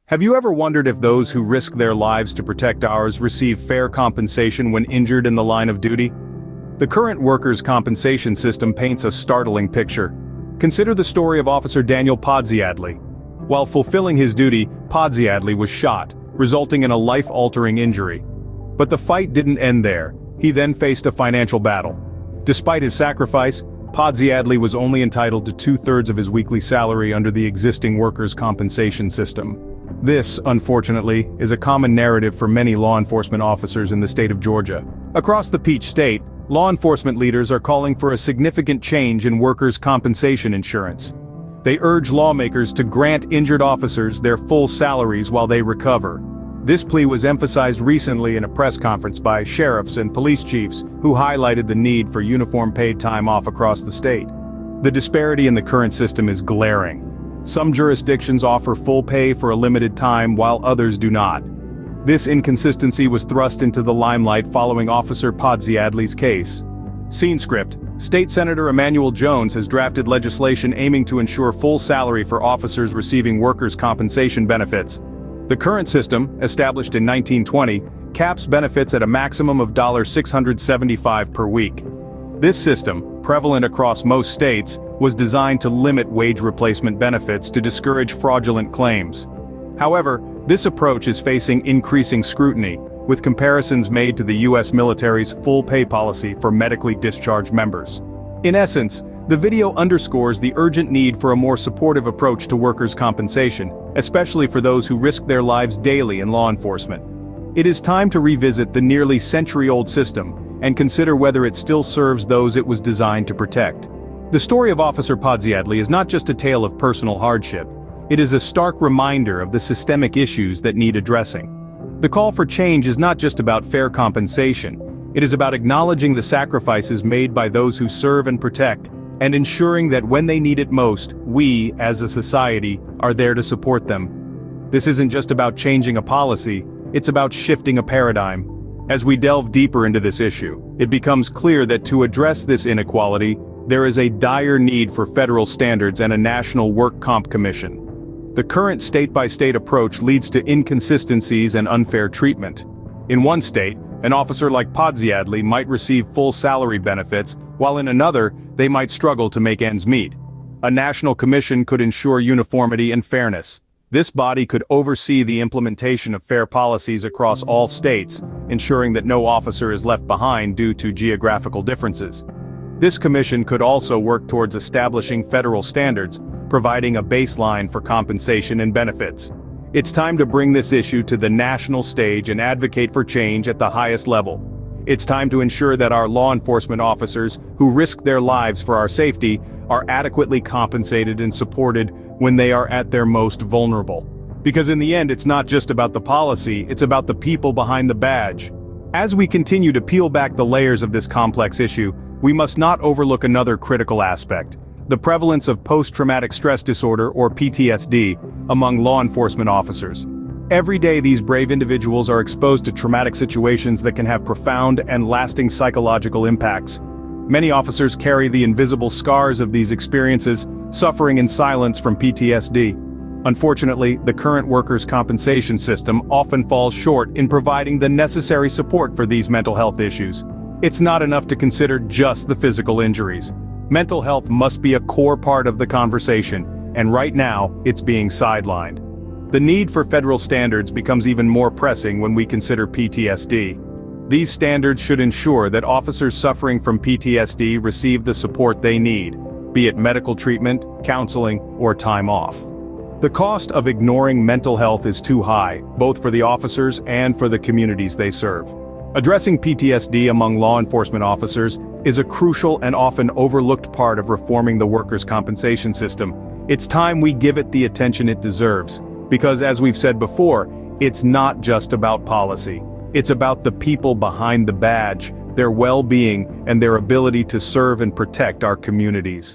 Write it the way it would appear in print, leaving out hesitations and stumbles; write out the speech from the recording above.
Have you ever wondered if those who risk their lives to protect ours receive fair compensation when injured in the line of duty? The current workers' compensation system paints a startling picture. Consider the story of Officer Daniel Podsiadly. While fulfilling his duty, Podsiadly was shot, resulting in a life-altering injury. But the fight didn't end there. He then faced a financial battle. Despite his sacrifice, Podsiadly was only entitled to 2/3 of his weekly salary under the existing workers' compensation system. This, unfortunately, is a common narrative for many law enforcement officers in the state of Georgia. Across the Peach State, law enforcement leaders are calling for a significant change in workers' compensation insurance. They urge lawmakers to grant injured officers their full salaries while they recover. This plea was emphasized recently in a press conference by sheriffs and police chiefs who highlighted the need for uniform paid time off across the state. The disparity in the current system is glaring. Some jurisdictions offer full pay for a limited time while others do not. This inconsistency was thrust into the limelight following Officer Podsiadly's case. Scene script: State Senator Emanuel Jones has drafted legislation aiming to ensure full salary for officers receiving workers' compensation benefits. The current system, established in 1920, caps benefits at a maximum of $675 per week. This system, prevalent across most states, was designed to limit wage replacement benefits to discourage fraudulent claims. However, this approach is facing increasing scrutiny, with comparisons made to the U.S. military's full pay policy for medically discharged members. In essence, the video underscores the urgent need for a more supportive approach to workers' compensation, especially for those who risk their lives daily in law enforcement. It is time to revisit the nearly century-old system and consider whether it still serves those it was designed to protect. The story of Officer Podsiadly is not just a tale of personal hardship. It is a stark reminder of the systemic issues that need addressing. The call for change is not just about fair compensation. It is about acknowledging the sacrifices made by those who serve and protect, and ensuring that when they need it most, we, as a society, are there to support them. This isn't just about changing a policy, it's about shifting a paradigm. As we delve deeper into this issue, it becomes clear that to address this inequality, there is a dire need for federal standards and a national work comp commission. The current state-by-state approach leads to inconsistencies and unfair treatment. In one state, an officer like Podsiadly might receive full salary benefits, while in another, they might struggle to make ends meet. A national commission could ensure uniformity and fairness. This body could oversee the implementation of fair policies across all states, ensuring that no officer is left behind due to geographical differences. This commission could also work towards establishing federal standards, providing a baseline for compensation and benefits. It's time to bring this issue to the national stage and advocate for change at the highest level. It's time to ensure that our law enforcement officers, who risk their lives for our safety, are adequately compensated and supported when they are at their most vulnerable. Because in the end, it's not just about the policy, it's about the people behind the badge. As we continue to peel back the layers of this complex issue, we must not overlook another critical aspect: the prevalence of post-traumatic stress disorder, or PTSD, among law enforcement officers. Every day these brave individuals are exposed to traumatic situations that can have profound and lasting psychological impacts. Many officers carry the invisible scars of these experiences, suffering in silence from PTSD. Unfortunately, the current workers' compensation system often falls short in providing the necessary support for these mental health issues. It's not enough to consider just the physical injuries. Mental health must be a core part of the conversation, and right now, it's being sidelined. The need for federal standards becomes even more pressing when we consider PTSD. These standards should ensure that officers suffering from PTSD receive the support they need, be it medical treatment, counseling, or time off. The cost of ignoring mental health is too high, both for the officers and for the communities they serve. Addressing PTSD among law enforcement officers is a crucial and often overlooked part of reforming the workers' compensation system. It's time we give it the attention it deserves, because as we've said before, it's not just about policy. It's about the people behind the badge, their well-being, and their ability to serve and protect our communities.